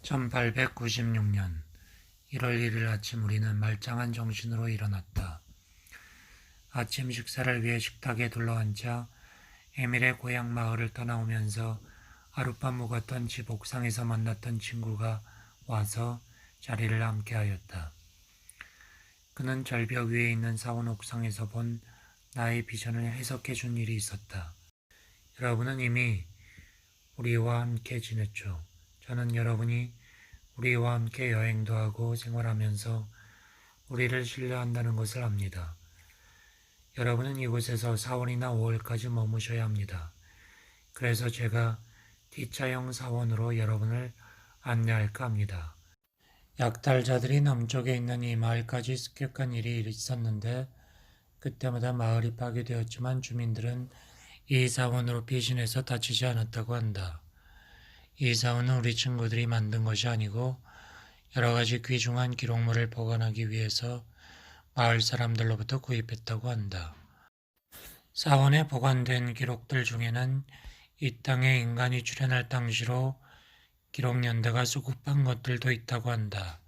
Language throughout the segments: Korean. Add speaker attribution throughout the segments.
Speaker 1: 1896년 1월 1일 아침 우리는 말짱한 정신으로 일어났다. 아침 식사를 위해 식탁에 둘러앉자 에밀의 고향 마을을 떠나오면서 하룻밤 묵었던 집 옥상에서 만났던 친구가 와서 자리를 함께하였다. 그는 절벽 위에 있는 사원 옥상에서 본 나의 비전을 해석해 준 일이 있었다. 여러분은 이미 우리와 함께 지냈죠. 저는 여러분이 우리와 함께 여행도 하고 생활하면서 우리를 신뢰한다는 것을 압니다. 여러분은 이곳에서 4월이나 5월까지 머무셔야 합니다. 그래서 제가 T자형 사원으로 여러분을 안내할까 합니다. 약탈자들이 남쪽에 있는 이 마을까지 습격한 일이 있었는데 그때마다 마을이 파괴되었지만 주민들은 이 사원으로 피신해서 다치지 않았다고 한다. 이 사원은 우리 친구들이 만든 것이 아니고 여러 가지 귀중한 기록물을 보관하기 위해서 마을 사람들로부터 구입했다고 한다. 사원에 보관된 기록들 중에는 이 땅에 인간이 출현할 당시로 기록 연대가 수급한 것들도 있다고 한다.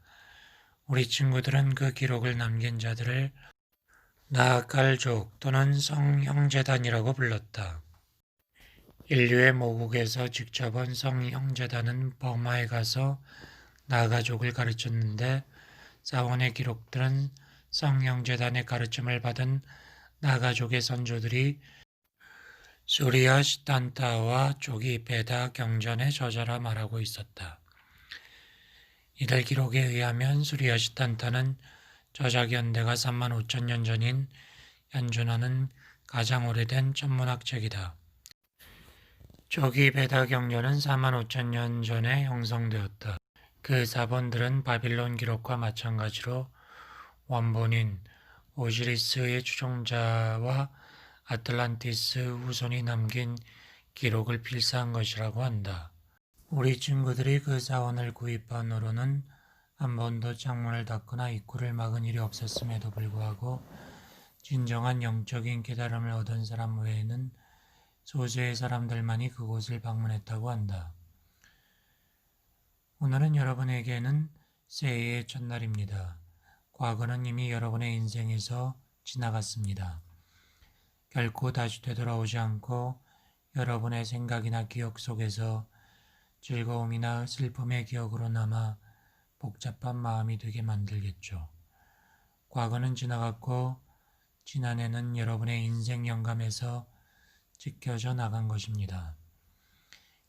Speaker 1: 우리 친구들은 그 기록을 남긴 자들을 나갈족 또는 성형재단이라고 불렀다. 인류의 모국에서 직접 온 성형재단은 버마에 가서 나가족을 가르쳤는데 사원의 기록들은 성형재단의 가르침을 받은 나가족의 선조들이 수리아시탄타와 조기베다 경전의 저자라 말하고 있었다. 이들 기록에 의하면 수리아시탄타는 저작 연대가 35,000년 전인 연준하는 가장 오래된 천문학책이다. 조기베다 경전은 45,000년 전에 형성되었다. 그 사본들은 바빌론 기록과 마찬가지로 원본인 오시리스의 추종자와 아틀란티스 후손이 남긴 기록을 필사한 것이라고 한다. 우리 친구들이 그 사원을 구입한 후로는 한 번도 창문을 닫거나 입구를 막은 일이 없었음에도 불구하고 진정한 영적인 깨달음을 얻은 사람 외에는 소수의 사람들만이 그곳을 방문했다고 한다. 오늘은 여러분에게는 새해의 첫날입니다. 과거는 이미 여러분의 인생에서 지나갔습니다. 결코 다시 되돌아오지 않고 여러분의 생각이나 기억 속에서 즐거움이나 슬픔의 기억으로 남아 복잡한 마음이 되게 만들겠죠. 과거는 지나갔고 지난해는 여러분의 인생 영감에서 지켜져 나간 것입니다.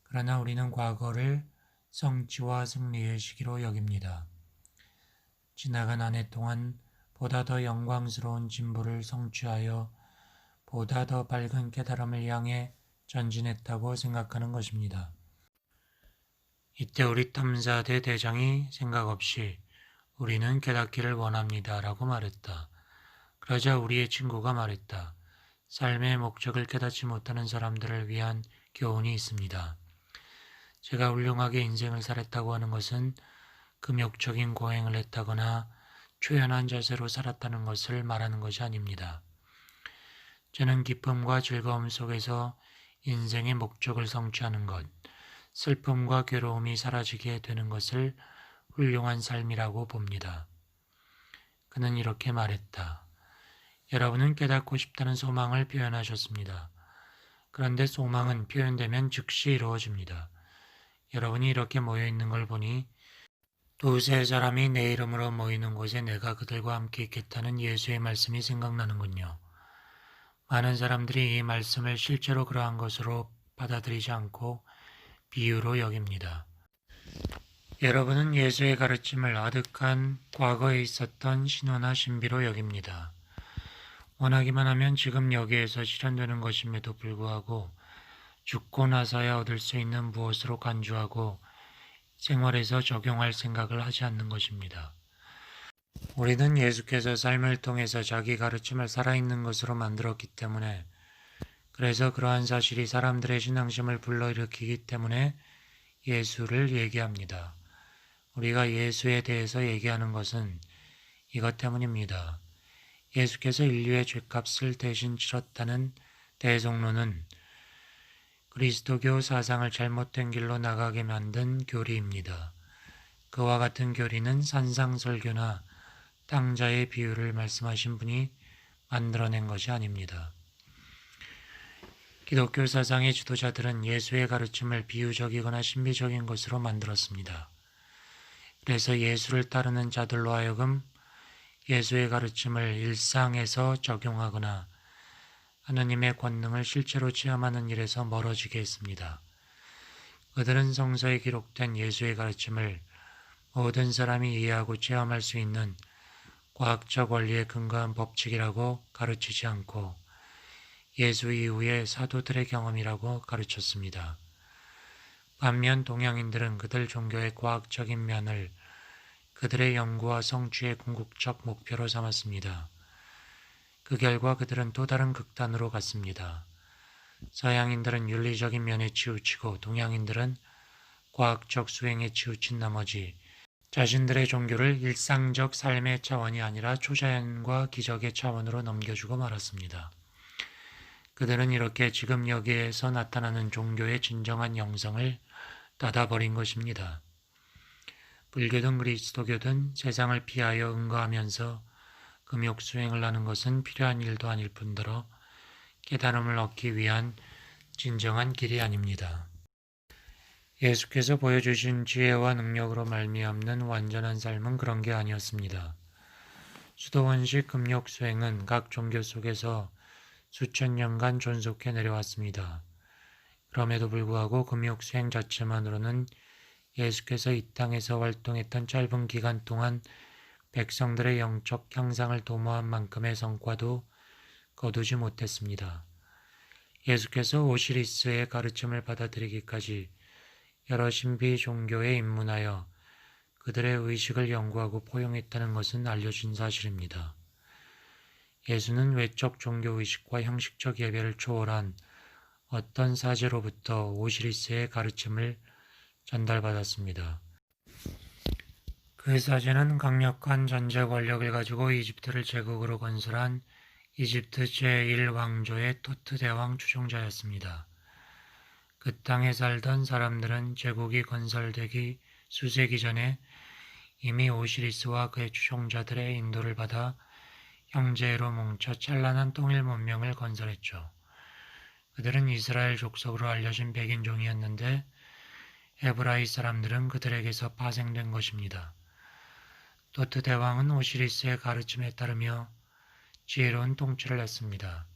Speaker 1: 그러나 우리는 과거를 성취와 승리의 시기로 여깁니다. 지나간 한 해 동안 보다 더 영광스러운 진보를 성취하여 보다 더 밝은 깨달음을 향해 전진했다고 생각하는 것입니다. 이때 우리 탐사대 대장이 생각 없이 우리는 깨닫기를 원합니다 라고 말했다. 그러자 우리의 친구가 말했다. 삶의 목적을 깨닫지 못하는 사람들을 위한 교훈이 있습니다. 제가 훌륭하게 인생을 살았다고 하는 것은 금욕적인 고행을 했다거나 초연한 자세로 살았다는 것을 말하는 것이 아닙니다. 저는 기쁨과 즐거움 속에서 인생의 목적을 성취하는 것, 슬픔과 괴로움이 사라지게 되는 것을 훌륭한 삶이라고 봅니다. 그는 이렇게 말했다. 여러분은 깨닫고 싶다는 소망을 표현하셨습니다. 그런데 소망은 표현되면 즉시 이루어집니다. 여러분이 이렇게 모여 있는 걸 보니 두세 사람이 내 이름으로 모이는 곳에 내가 그들과 함께 있겠다는 예수의 말씀이 생각나는군요. 많은 사람들이 이 말씀을 실제로 그러한 것으로 받아들이지 않고 비유로 여깁니다. 여러분은 예수의 가르침을 아득한 과거에 있었던 신화나 신비로 여깁니다. 원하기만 하면 지금 여기에서 실현되는 것임에도 불구하고 죽고 나서야 얻을 수 있는 무엇으로 간주하고 생활에서 적용할 생각을 하지 않는 것입니다. 우리는 예수께서 삶을 통해서 자기 가르침을 살아있는 것으로 만들었기 때문에 그래서 그러한 사실이 사람들의 신앙심을 불러일으키기 때문에 예수를 얘기합니다. 우리가 예수에 대해서 얘기하는 것은 이것 때문입니다. 예수께서 인류의 죗값을 대신 치렀다는 대속론은 그리스도교 사상을 잘못된 길로 나가게 만든 교리입니다. 그와 같은 교리는 산상설교나 땅자의 비유를 말씀하신 분이 만들어낸 것이 아닙니다. 기독교 사상의 지도자들은 예수의 가르침을 비유적이거나 신비적인 것으로 만들었습니다. 그래서 예수를 따르는 자들로 하여금 예수의 가르침을 일상에서 적용하거나 하느님의 권능을 실제로 체험하는 일에서 멀어지게 했습니다. 그들은 성서에 기록된 예수의 가르침을 모든 사람이 이해하고 체험할 수 있는 과학적 원리에 근거한 법칙이라고 가르치지 않고 예수 이후의 사도들의 경험이라고 가르쳤습니다. 반면 동양인들은 그들 종교의 과학적인 면을 그들의 연구와 성취의 궁극적 목표로 삼았습니다. 그 결과 그들은 또 다른 극단으로 갔습니다. 서양인들은 윤리적인 면에 치우치고 동양인들은 과학적 수행에 치우친 나머지 자신들의 종교를 일상적 삶의 차원이 아니라 초자연과 기적의 차원으로 넘겨주고 말았습니다. 그들은 이렇게 지금 여기에서 나타나는 종교의 진정한 영성을 닫아버린 것입니다. 불교든 그리스도교든 세상을 피하여 응거하면서 금욕 수행을 하는 것은 필요한 일도 아닐 뿐더러 깨달음을 얻기 위한 진정한 길이 아닙니다. 예수께서 보여주신 지혜와 능력으로 말미암는 완전한 삶은 그런 게 아니었습니다. 수도원식 금욕 수행은 각 종교 속에서 수천 년간 존속해 내려왔습니다. 그럼에도 불구하고 금욕 수행 자체만으로는 예수께서 이 땅에서 활동했던 짧은 기간 동안 백성들의 영적 향상을 도모한 만큼의 성과도 거두지 못했습니다. 예수께서 오시리스의 가르침을 받아들이기까지 여러 신비 종교에 입문하여 그들의 의식을 연구하고 포용했다는 것은 알려진 사실입니다. 예수는 외적 종교 의식과 형식적 예배를 초월한 어떤 사제로부터 오시리스의 가르침을 전달받았습니다. 그 사제는 강력한 전제 권력을 가지고 이집트를 제국으로 건설한 이집트 제1왕조의 토트 대왕 추종자였습니다. 그 땅에 살던 사람들은 제국이 건설되기 수세기 전에 이미 오시리스와 그의 추종자들의 인도를 받아 형제로 뭉쳐 찬란한 통일 문명을 건설했죠. 그들은 이스라엘 족속으로 알려진 백인종이었는데 에브라이 사람들은 그들에게서 파생된 것입니다. 토트 대왕은 오시리스의 가르침에 따르며 지혜로운 통치를 했습니다.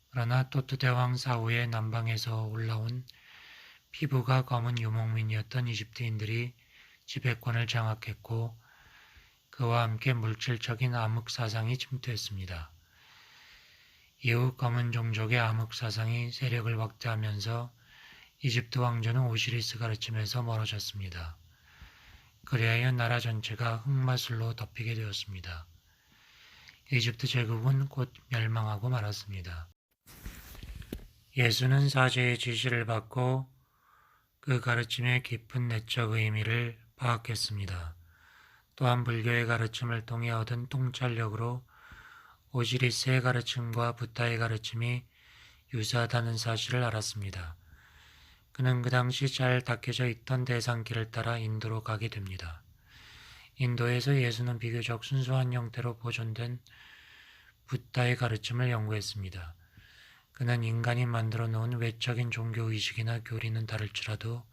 Speaker 1: 그러나 토트 대왕 사후에 남방에서 올라온 피부가 검은 유목민이었던 이집트인들이 지배권을 장악했고 그와 함께 물질적인 암흑 사상이 침투했습니다. 이후 검은 종족의 암흑 사상이 세력을 확대하면서 이집트 왕조는 오시리스 가르침에서 멀어졌습니다. 그리하여 나라 전체가 흑마술로 덮이게 되었습니다. 이집트 제국은 곧 멸망하고 말았습니다. 예수는 사제의 지시를 받고 그 가르침의 깊은 내적 의미를 파악했습니다. 또한 불교의 가르침을 통해 얻은 통찰력으로 오시리스의 가르침과 붓다의 가르침이 유사하다는 사실을 알았습니다. 그는 그 당시 잘 닦여져 있던 대상길을 따라 인도로 가게 됩니다. 인도에서 예수는 비교적 순수한 형태로 보존된 붓다의 가르침을 연구했습니다. 그는 인간이 만들어 놓은 외적인 종교의식이나 교리는 다를지라도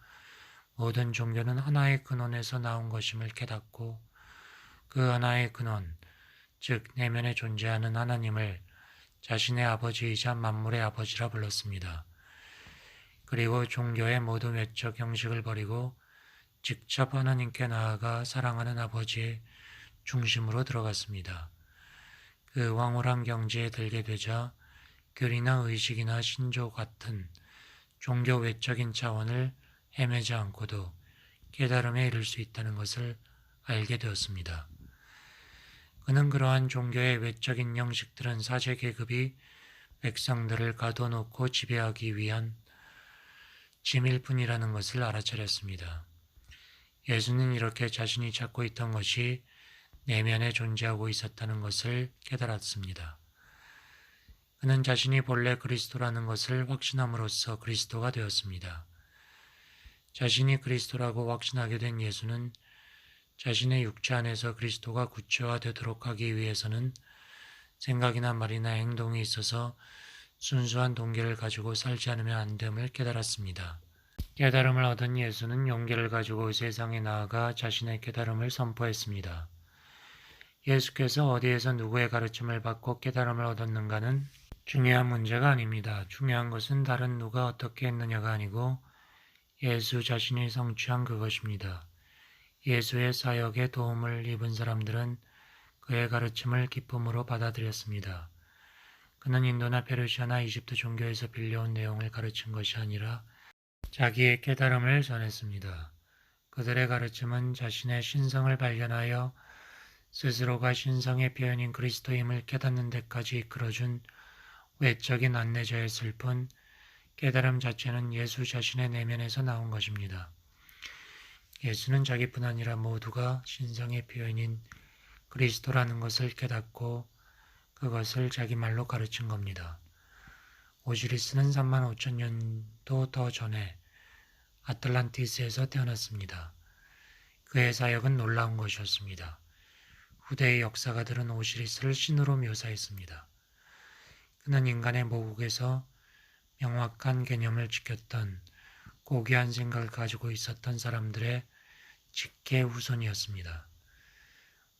Speaker 1: 모든 종교는 하나의 근원에서 나온 것임을 깨닫고 그 하나의 근원, 즉 내면에 존재하는 하나님을 자신의 아버지이자 만물의 아버지라 불렀습니다. 그리고 종교의 모든 외적 형식을 버리고 직접 하나님께 나아가 사랑하는 아버지의 중심으로 들어갔습니다. 그 황홀한 경지에 들게 되자 교리나 의식이나 신조 같은 종교 외적인 차원을 헤매지 않고도 깨달음에 이를 수 있다는 것을 알게 되었습니다. 그는 그러한 종교의 외적인 형식들은 사제 계급이 백성들을 가둬놓고 지배하기 위한 짐일 뿐이라는 것을 알아차렸습니다. 예수는 이렇게 자신이 찾고 있던 것이 내면에 존재하고 있었다는 것을 깨달았습니다. 그는 자신이 본래 그리스도라는 것을 확신함으로써 그리스도가 되었습니다. 자신이 그리스도라고 확신하게 된 예수는 자신의 육체 안에서 그리스도가 구체화되도록 하기 위해서는 생각이나 말이나 행동이 있어서 순수한 동기를 가지고 살지 않으면 안 됨을 깨달았습니다. 깨달음을 얻은 예수는 용기를 가지고 세상에 나아가 자신의 깨달음을 선포했습니다. 예수께서 어디에서 누구의 가르침을 받고 깨달음을 얻었는가는 중요한 문제가 아닙니다. 중요한 것은 다른 누가 어떻게 했느냐가 아니고 예수 자신이 성취한 그것입니다. 예수의 사역에 도움을 입은 사람들은 그의 가르침을 기쁨으로 받아들였습니다. 그는 인도나 페르시아나 이집트 종교에서 빌려온 내용을 가르친 것이 아니라 자기의 깨달음을 전했습니다. 그들의 가르침은 자신의 신성을 발견하여 스스로가 신성의 표현인 그리스도임을 깨닫는 데까지 이끌어준 외적인 안내자였을 뿐 깨달음 자체는 예수 자신의 내면에서 나온 것입니다. 예수는 자기뿐 아니라 모두가 신성의 표현인 그리스도라는 것을 깨닫고 그것을 자기 말로 가르친 겁니다. 오시리스는 35,000년도 더 전에 아틀란티스에서 태어났습니다. 그의 사역은 놀라운 것이었습니다. 후대의 역사가들은 오시리스를 신으로 묘사했습니다. 그는 인간의 모국에서 명확한 개념을 지켰던 고귀한 생각을 가지고 있었던 사람들의 직계 후손이었습니다.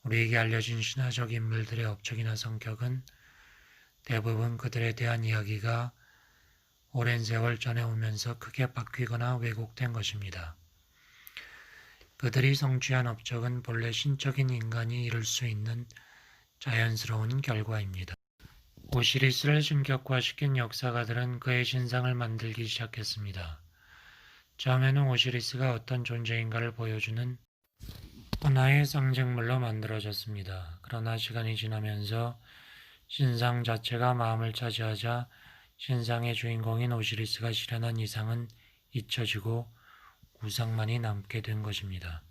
Speaker 1: 우리에게 알려진 신화적 인물들의 업적이나 성격은 대부분 그들에 대한 이야기가 오랜 세월 전에 오면서 크게 바뀌거나 왜곡된 것입니다. 그들이 성취한 업적은 본래 신적인 인간이 이룰 수 있는 자연스러운 결과입니다. 오시리스를 신격화시킨 역사가들은 그의 신상을 만들기 시작했습니다. 처음에는 오시리스가 어떤 존재인가를 보여주는 하나의 상징물로 만들어졌습니다. 그러나 시간이 지나면서 신상 자체가 마음을 차지하자 신상의 주인공인 오시리스가 실현한 이상은 잊혀지고 우상만이 남게 된 것입니다.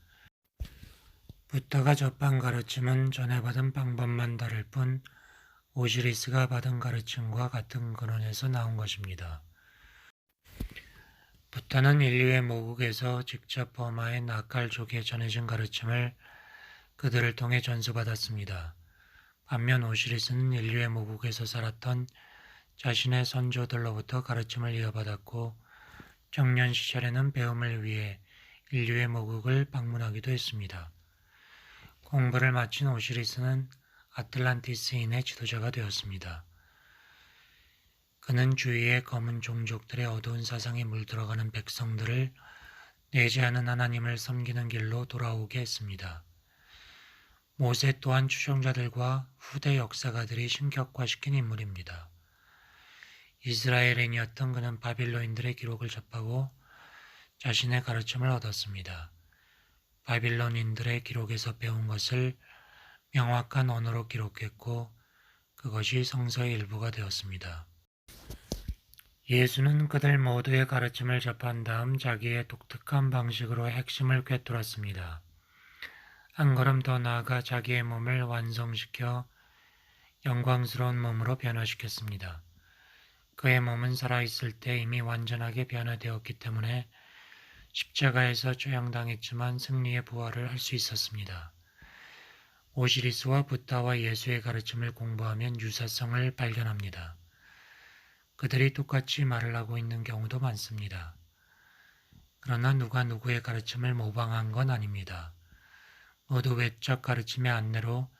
Speaker 1: 부다가 접한 가르침은 전에 받은 방법만 다를 뿐 오시리스가 받은 가르침과 같은 근원에서 나온 것입니다. 부다는 인류의 모국에서 직접 버마의 나칼족에 전해진 가르침을 그들을 통해 전수받았습니다. 반면 오시리스는 인류의 모국에서 살았던 자신의 선조들로부터 가르침을 이어받았고 청년 시절에는 배움을 위해 인류의 모국을 방문하기도 했습니다. 공부를 마친 오시리스는 아틀란티스인의 지도자가 되었습니다. 그는 주위의 검은 종족들의 어두운 사상에 물들어가는 백성들을 내재하는 하나님을 섬기는 길로 돌아오게 했습니다. 모세 또한 추종자들과 후대 역사가들이 신격화시킨 인물입니다. 이스라엘인이었던 그는 바빌론인들의 기록을 접하고 자신의 가르침을 얻었습니다. 바빌론인들의 기록에서 배운 것을 명확한 언어로 기록했고 그것이 성서의 일부가 되었습니다. 예수는 그들 모두의 가르침을 접한 다음 자기의 독특한 방식으로 핵심을 꿰뚫었습니다. 한 걸음 더 나아가 자기의 몸을 완성시켜 영광스러운 몸으로 변화시켰습니다. 그의 몸은 살아있을 때 이미 완전하게 변화되었기 때문에 십자가에서 처형당했지만 승리의 부활을 할 수 있었습니다. 오시리스와 부다와 예수의 가르침을 공부하면 유사성을 발견합니다. 그들이 똑같이 말을 하고 있는 경우도 많습니다. 그러나 누가 누구의 가르침을 모방한 건 아닙니다. 모두 외적 가르침의 안내로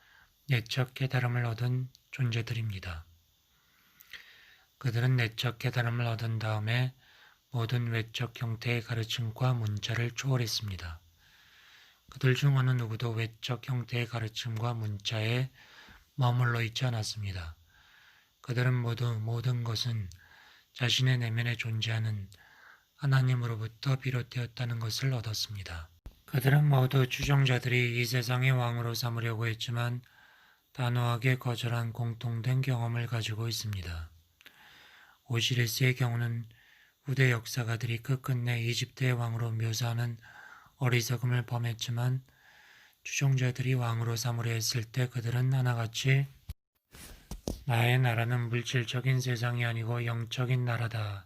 Speaker 1: 내적 깨달음을 얻은 존재들입니다. 그들은 내적 깨달음을 얻은 다음에 모든 외적 형태의 가르침과 문자를 초월했습니다. 그들 중 어느 누구도 외적 형태의 가르침과 문자에 머물러 있지 않았습니다. 그들은 모두 모든 것은 자신의 내면에 존재하는 하나님으로부터 비롯되었다는 것을 얻었습니다. 그들은 모두 추종자들이 이 세상의 왕으로 삼으려고 했지만 단호하게 거절한 공통된 경험을 가지고 있습니다. 오시리스의 경우는 후대 역사가들이 끝끝내 이집트의 왕으로 묘사하는 어리석음을 범했지만 추종자들이 왕으로 삼으려 했을 때 그들은 하나같이 나의 나라는 물질적인 세상이 아니고 영적인 나라다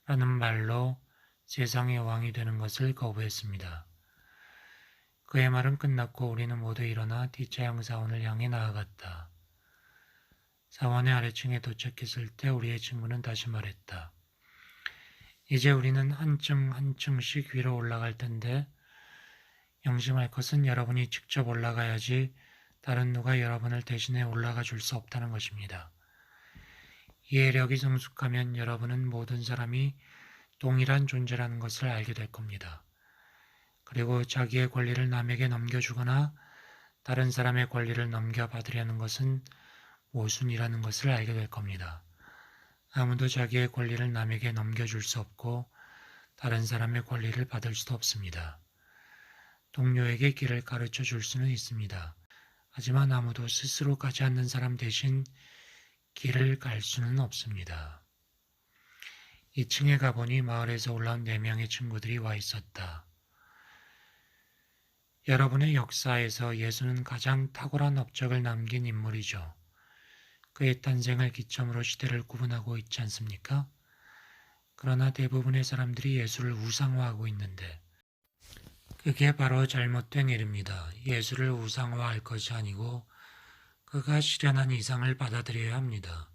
Speaker 1: 라는 말로 세상의 왕이 되는 것을 거부했습니다. 그의 말은 끝났고 우리는 모두 일어나 뒷차양 사원을 향해 나아갔다. 사원의 아래층에 도착했을 때 우리의 친구는 다시 말했다. 이제 우리는 한 층 한 층씩 위로 올라갈 텐데 명심할 것은 여러분이 직접 올라가야지 다른 누가 여러분을 대신해 올라가 줄 수 없다는 것입니다. 이해력이 성숙하면 여러분은 모든 사람이 동일한 존재라는 것을 알게 될 겁니다. 그리고 자기의 권리를 남에게 넘겨주거나 다른 사람의 권리를 넘겨받으려는 것은 모순이라는 것을 알게 될 겁니다. 아무도 자기의 권리를 남에게 넘겨줄 수 없고 다른 사람의 권리를 받을 수도 없습니다. 동료에게 길을 가르쳐 줄 수는 있습니다. 하지만 아무도 스스로 가지 않는 사람 대신 길을 갈 수는 없습니다. 2층에 가보니 마을에서 올라온 4명의 친구들이 와 있었다. 여러분의 역사에서 예수는 가장 탁월한 업적을 남긴 인물이죠. 그의 탄생을 기점으로 시대를 구분하고 있지 않습니까? 그러나 대부분의 사람들이 예수를 우상화하고 있는데 그게 바로 잘못된 일입니다. 예수를 우상화할 것이 아니고 그가 실현한 이상을 받아들여야 합니다.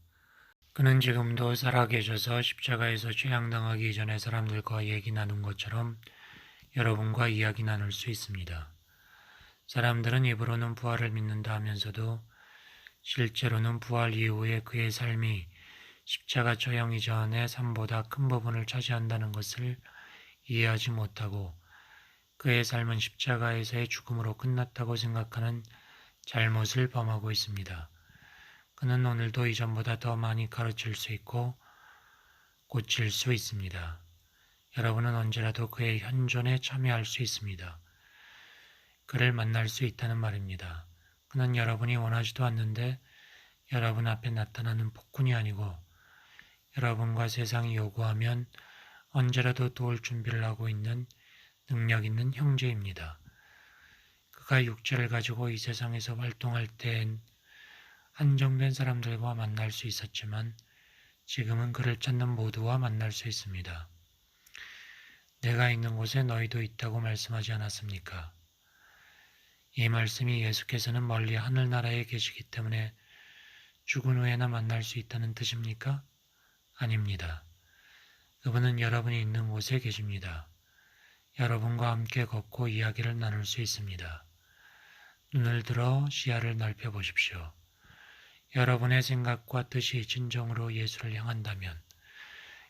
Speaker 1: 그는 지금도 살아계셔서 십자가에서 죄양당하기 이전의 사람들과 얘기 나눈 것처럼 여러분과 이야기 나눌 수 있습니다. 사람들은 입으로는 부활을 믿는다 하면서도 실제로는 부활 이후에 그의 삶이 십자가 처형 이전의 삶보다 큰 부분을 차지한다는 것을 이해하지 못하고 그의 삶은 십자가에서의 죽음으로 끝났다고 생각하는 잘못을 범하고 있습니다. 그는 오늘도 이전보다 더 많이 가르칠 수 있고 고칠 수 있습니다. 여러분은 언제라도 그의 현존에 참여할 수 있습니다. 그를 만날 수 있다는 말입니다. 그는 여러분이 원하지도 않는데 여러분 앞에 나타나는 폭군이 아니고 여러분과 세상이 요구하면 언제라도 도울 준비를 하고 있는 능력 있는 형제입니다. 그가 육체를 가지고 이 세상에서 활동할 때엔 한정된 사람들과 만날 수 있었지만 지금은 그를 찾는 모두와 만날 수 있습니다. 내가 있는 곳에 너희도 있다고 말씀하지 않았습니까? 이 말씀이 예수께서는 멀리 하늘나라에 계시기 때문에 죽은 후에나 만날 수 있다는 뜻입니까? 아닙니다. 그분은 여러분이 있는 곳에 계십니다. 여러분과 함께 걷고 이야기를 나눌 수 있습니다. 눈을 들어 시야를 넓혀 보십시오. 여러분의 생각과 뜻이 진정으로 예수를 향한다면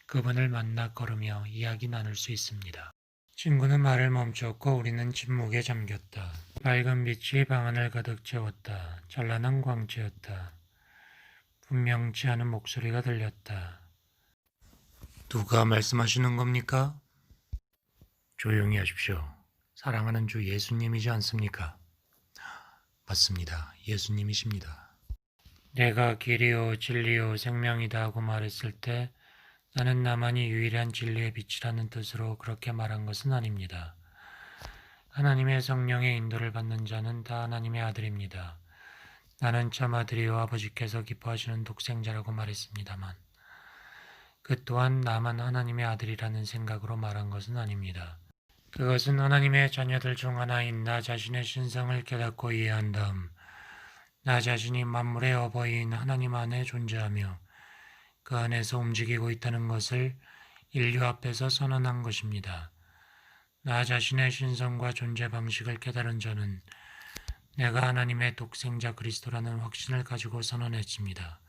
Speaker 1: 그분을 만나 걸으며 이야기 나눌 수 있습니다. 친구는 말을 멈췄고 우리는 침묵에 잠겼다. 밝은 빛이 방 안을 가득 채웠다. 찬란한 광채였다. 분명치 않은 목소리가 들렸다. 누가 말씀하시는 겁니까? 조용히 하십시오. 사랑하는 주 예수님이지 않습니까? 맞습니다. 예수님이십니다. 내가 길이요 진리요 생명이다 하고 말했을 때 나는 나만이 유일한 진리의 빛이라는 뜻으로 그렇게 말한 것은 아닙니다. 하나님의 성령의 인도를 받는 자는 다 하나님의 아들입니다. 나는 참 아들이요 아버지께서 기뻐하시는 독생자라고 말했습니다만 그 또한 나만 하나님의 아들이라는 생각으로 말한 것은 아닙니다. 그것은 하나님의 자녀들 중 하나인 나 자신의 신성을 깨닫고 이해한 다음 나 자신이 만물의 어버이인 하나님 안에 존재하며 그 안에서 움직이고 있다는 것을 인류 앞에서 선언한 것입니다. 나 자신의 신성과 존재 방식을 깨달은 저는 내가 하나님의 독생자 그리스도라는 확신을 가지고 선언했습니다.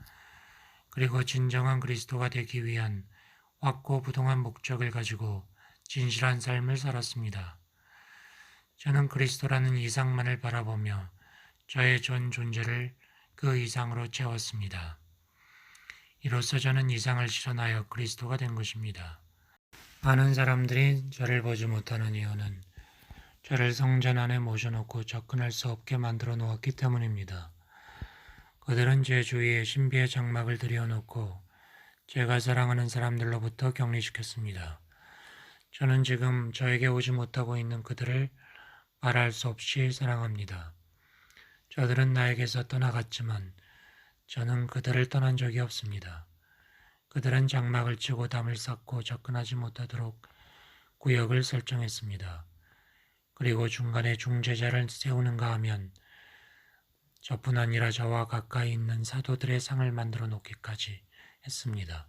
Speaker 1: 그리고 진정한 그리스도가 되기 위한 확고부동한 목적을 가지고 진실한 삶을 살았습니다. 저는 그리스도라는 이상만을 바라보며 저의 전 존재를 그 이상으로 채웠습니다. 이로써 저는 이상을 실현하여 그리스도가 된 것입니다. 많은 사람들이 저를 보지 못하는 이유는 저를 성전 안에 모셔놓고 접근할 수 없게 만들어 놓았기 때문입니다. 그들은 제 주위에 신비의 장막을 들여놓고 제가 사랑하는 사람들로부터 격리시켰습니다. 저는 지금 저에게 오지 못하고 있는 그들을 말할 수 없이 사랑합니다. 저들은 나에게서 떠나갔지만 저는 그들을 떠난 적이 없습니다. 그들은 장막을 치고 담을 쌓고 접근하지 못하도록 구역을 설정했습니다. 그리고 중간에 중재자를 세우는가 하면 저뿐 아니라 저와 가까이 있는 사도들의 상을 만들어 놓기까지 했습니다.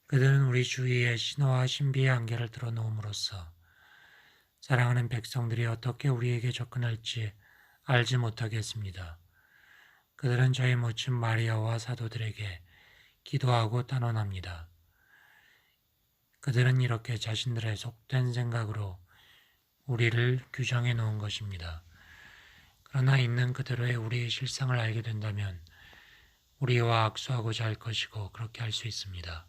Speaker 1: 그들은 우리 주위에 신화와 신비의 안개를 들어놓음으로써 사랑하는 백성들이 어떻게 우리에게 접근할지 알지 못하게 했습니다. 그들은 저희 모친 마리아와 사도들에게 기도하고 단언합니다. 그들은 이렇게 자신들의 속된 생각으로 우리를 규정해 놓은 것입니다. 그러나 있는 그대로의 우리의 실상을 알게 된다면 우리와 악수하고자 할 것이고 그렇게 할 수 있습니다.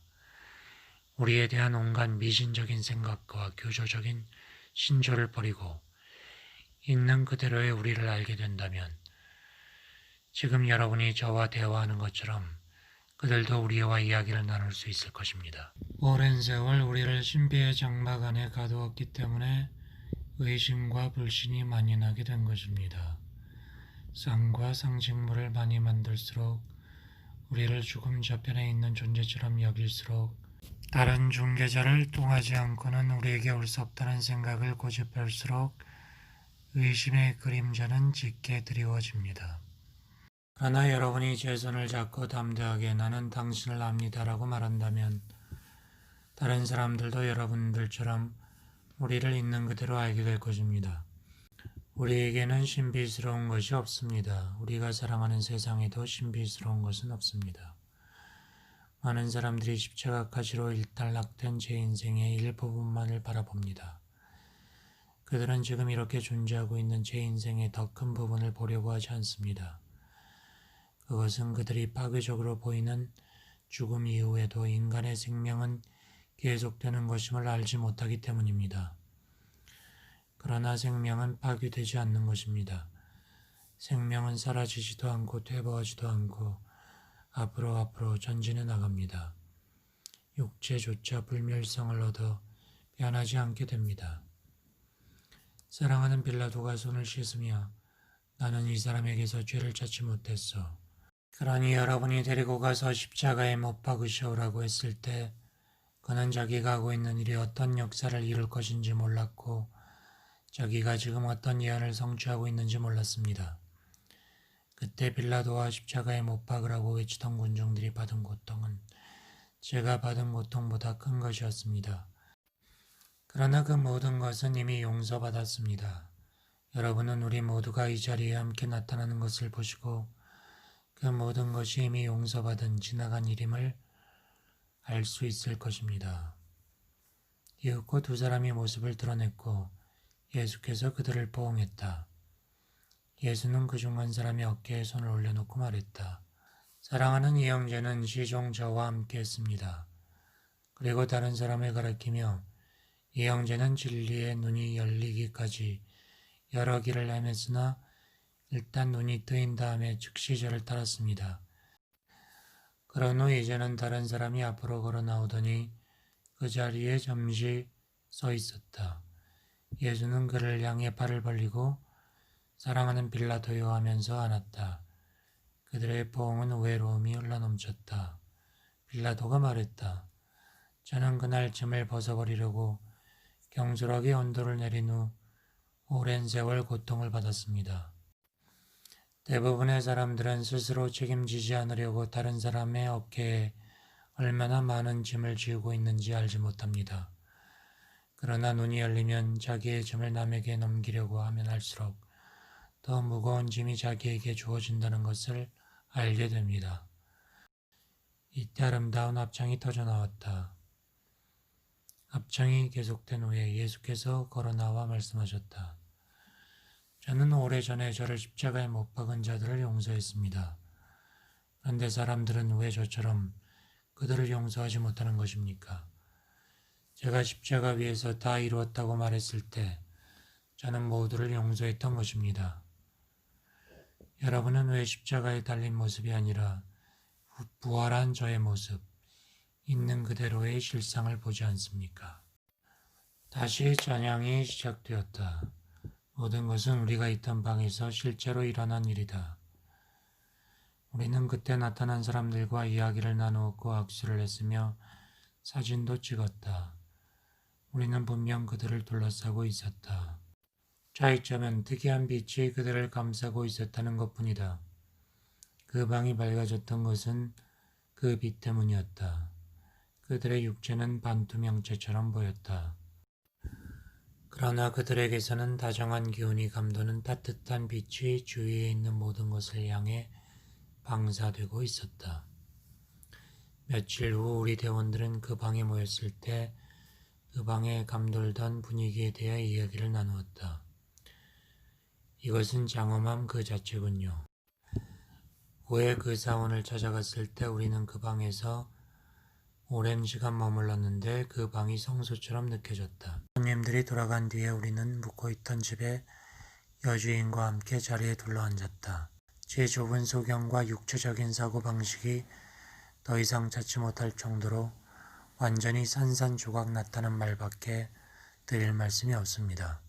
Speaker 1: 우리에 대한 온갖 미신적인 생각과 교조적인 신조를 버리고 있는 그대로의 우리를 알게 된다면 지금 여러분이 저와 대화하는 것처럼 그들도 우리와 이야기를 나눌 수 있을 것입니다. 오랜 세월 우리를 신비의 장막 안에 가두었기 때문에 의심과 불신이 만연하게 된 것입니다. 쌍과 상징물을 많이 만들수록 우리를 죽음 저편에 있는 존재처럼 여길수록 다른 중개자를 통하지 않고는 우리에게 올 수 없다는 생각을 고집할수록 의심의 그림자는 짙게 드리워집니다. 그러나 여러분이 제 손을 잡고 담대하게 나는 당신을 압니다라고 말한다면 다른 사람들도 여러분들처럼 우리를 있는 그대로 알게 될 것입니다. 우리에게는 신비스러운 것이 없습니다. 우리가 사랑하는 세상에도 신비스러운 것은 없습니다. 많은 사람들이 십자가 가시로 일단락된 제 인생의 일부분만을 바라봅니다. 그들은 지금 이렇게 존재하고 있는 제 인생의 더 큰 부분을 보려고 하지 않습니다. 그것은 그들이 파괴적으로 보이는 죽음 이후에도 인간의 생명은 계속되는 것임을 알지 못하기 때문입니다. 그러나 생명은 파괴되지 않는 것입니다. 생명은 사라지지도 않고 퇴보하지도 않고 앞으로 전진해 나갑니다. 육체조차 불멸성을 얻어 변하지 않게 됩니다. 사랑하는 빌라도가 손을 씻으며 나는 이 사람에게서 죄를 찾지 못했어. 그러니 여러분이 데리고 가서 십자가에 못 박으시오라고 했을 때 그는 자기가 하고 있는 일이 어떤 역사를 이룰 것인지 몰랐고 자기가 지금 어떤 예언을 성취하고 있는지 몰랐습니다. 그때 빌라도와 십자가에 못 박으라고 외치던 군중들이 받은 고통은 제가 받은 고통보다 큰 것이었습니다. 그러나 그 모든 것은 이미 용서받았습니다. 여러분은 우리 모두가 이 자리에 함께 나타나는 것을 보시고 그 모든 것이 이미 용서받은 지나간 일임을 알 수 있을 것입니다. 이윽고 두 사람이 모습을 드러냈고 예수께서 그들을 포옹했다. 예수는 그중 한 사람의 어깨에 손을 올려놓고 말했다. 사랑하는 이 형제는 시종 저와 함께 했습니다. 그리고 다른 사람을 가리키며 이 형제는 진리의 눈이 열리기까지 여러 길을 헤맸으나 일단 눈이 뜨인 다음에 즉시 저를 따랐습니다. 그런 후 이제는 다른 사람이 앞으로 걸어 나오더니 그 자리에 잠시 서 있었다. 예수는 그를 향해 팔을 벌리고 사랑하는 빌라도요 하면서 안았다. 그들의 포옹은 외로움이 흘러넘쳤다. 빌라도가 말했다. 저는 그날 짐을 벗어버리려고 경솔하게 언도를 내린 후 오랜 세월 고통을 받았습니다. 대부분의 사람들은 스스로 책임지지 않으려고 다른 사람의 어깨에 얼마나 많은 짐을 지우고 있는지 알지 못합니다. 그러나 눈이 열리면 자기의 짐을 남에게 넘기려고 하면 할수록 더 무거운 짐이 자기에게 주어진다는 것을 알게 됩니다. 이때 아름다운 합창이 터져 나왔다. 합창이 계속된 후에 예수께서 걸어 나와 말씀하셨다. 저는 오래전에 저를 십자가에 못 박은 자들을 용서했습니다. 그런데 사람들은 왜 저처럼 그들을 용서하지 못하는 것입니까? 제가 십자가 위에서 다 이루었다고 말했을 때 저는 모두를 용서했던 것입니다. 여러분은 왜 십자가에 달린 모습이 아니라 부활한 저의 모습, 있는 그대로의 실상을 보지 않습니까? 다시 찬양이 시작되었다. 모든 것은 우리가 있던 방에서 실제로 일어난 일이다. 우리는 그때 나타난 사람들과 이야기를 나누었고 악수를 했으며 사진도 찍었다. 우리는 분명 그들을 둘러싸고 있었다. 차이점은 특이한 빛이 그들을 감싸고 있었다는 것뿐이다. 그 방이 밝아졌던 것은 그 빛 때문이었다. 그들의 육체는 반투명체처럼 보였다. 그러나 그들에게서는 다정한 기운이 감도는 따뜻한 빛이 주위에 있는 모든 것을 향해 방사되고 있었다. 며칠 후 우리 대원들은 그 방에 모였을 때 그 방에 감돌던 분위기에 대해 이야기를 나누었다. 이것은 장엄함 그 자체군요. 후에 그 사원을 찾아갔을 때 우리는 그 방에서 오랜 시간 머물렀는데 그 방이 성소처럼 느껴졌다. 손님들이 돌아간 뒤에 우리는 묵고있던 집에 여주인과 함께 자리에 둘러앉았다. 제 좁은 소견과 육체적인 사고방식이 더 이상 찾지 못할 정도로 완전히 산산조각 났다는 말밖에 드릴 말씀이 없습니다.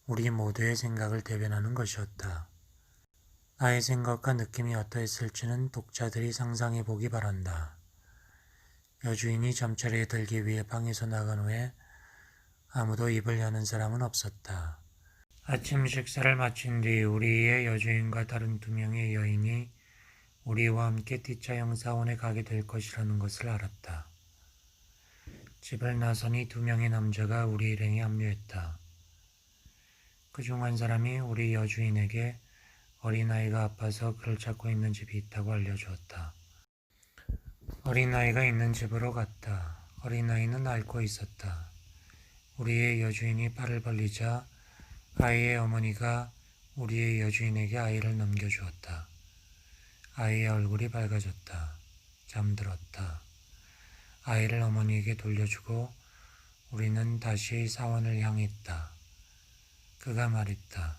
Speaker 1: 우리 모두의 생각을 대변하는 것이었다. 나의 생각과 느낌이 어떠했을지는 독자들이 상상해 보기 바란다. 여주인이 잠자리에 들기 위해 방에서 나간 후에 아무도 입을 여는 사람은 없었다. 아침 식사를 마친 뒤 우리의 여주인과 다른 2명의 여인이 우리와 함께 T자형 사원에 가게 될 것이라는 것을 알았다. 집을 나서니 2명의 남자가 우리 일행에 합류했다. 그중 한 사람이 우리 여주인에게 어린아이가 아파서 그를 찾고 있는 집이 있다고 알려주었다. 어린아이가 있는 집으로 갔다. 어린아이는 앓고 있었다. 우리의 여주인이 팔을 벌리자 아이의 어머니가 우리의 여주인에게 아이를 넘겨주었다. 아이의 얼굴이 밝아졌다. 잠들었다. 아이를 어머니에게 돌려주고 우리는 다시 사원을 향했다. 그가 말했다.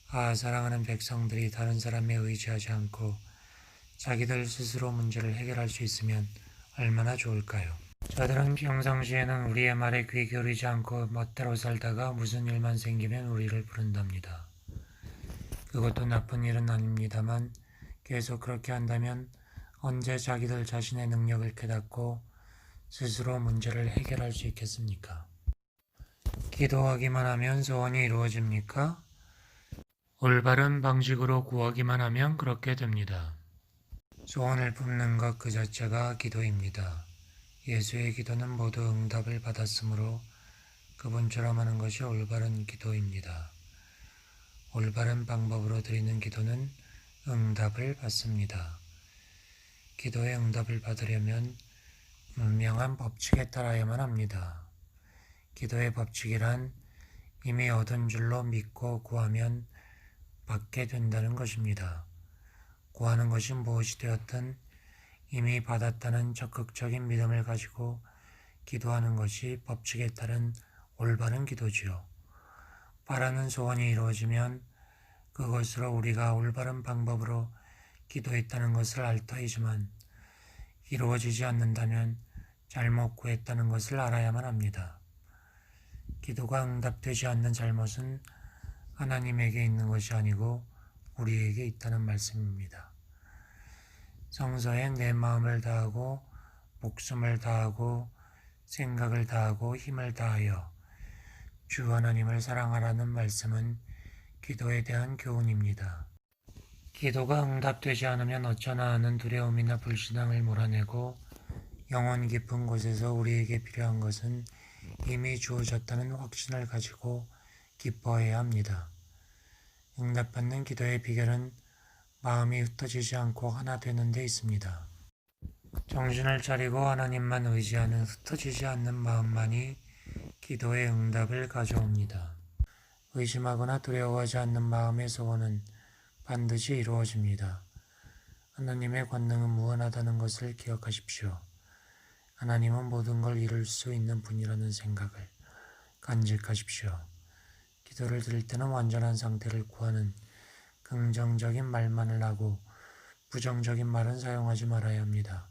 Speaker 1: 아, 사랑하는 백성들이 다른 사람에 의지하지 않고 자기들 스스로 문제를 해결할 수 있으면 얼마나 좋을까요? 저들은 평상시에는 우리의 말에 귀 기울이지 않고 멋대로 살다가 무슨 일만 생기면 우리를 부른답니다. 그것도 나쁜 일은 아닙니다만 계속 그렇게 한다면 언제 자기들 자신의 능력을 깨닫고 스스로 문제를 해결할 수 있겠습니까? 기도하기만 하면 소원이 이루어집니까? 올바른 방식으로 구하기만 하면 그렇게 됩니다. 소원을 품는 것 그 자체가 기도입니다. 예수의 기도는 모두 응답을 받았으므로 그분처럼 하는 것이 올바른 기도입니다. 올바른 방법으로 드리는 기도는 응답을 받습니다. 기도의 응답을 받으려면 분명한 법칙에 따라야만 합니다. 기도의 법칙이란 이미 얻은 줄로 믿고 구하면 받게 된다는 것입니다. 구하는 것이 무엇이 되었든 이미 받았다는 적극적인 믿음을 가지고 기도하는 것이 법칙에 따른 올바른 기도지요. 바라는 소원이 이루어지면 그것으로 우리가 올바른 방법으로 기도했다는 것을 알 터이지만 이루어지지 않는다면 잘못 구했다는 것을 알아야만 합니다. 기도가 응답되지 않는 잘못은 하나님에게 있는 것이 아니고 우리에게 있다는 말씀입니다. 성서에 내 마음을 다하고 목숨을 다하고 생각을 다하고 힘을 다하여 주 하나님을 사랑하라는 말씀은 기도에 대한 교훈입니다. 기도가 응답되지 않으면 어쩌나 하는 두려움이나 불신앙을 몰아내고 영혼 깊은 곳에서 우리에게 필요한 것은 이미 주어졌다는 확신을 가지고 기뻐해야 합니다. 응답받는 기도의 비결은 마음이 흩어지지 않고 하나 되는 데 있습니다. 정신을 차리고 하나님만 의지하는 흩어지지 않는 마음만이 기도의 응답을 가져옵니다. 의심하거나 두려워하지 않는 마음의 소원은 반드시 이루어집니다. 하나님의 권능은 무한하다는 것을 기억하십시오. 하나님은 모든 걸 이룰 수 있는 분이라는 생각을 간직하십시오. 기도를 드릴 때는 완전한 상태를 구하는 긍정적인 말만을 하고 부정적인 말은 사용하지 말아야 합니다.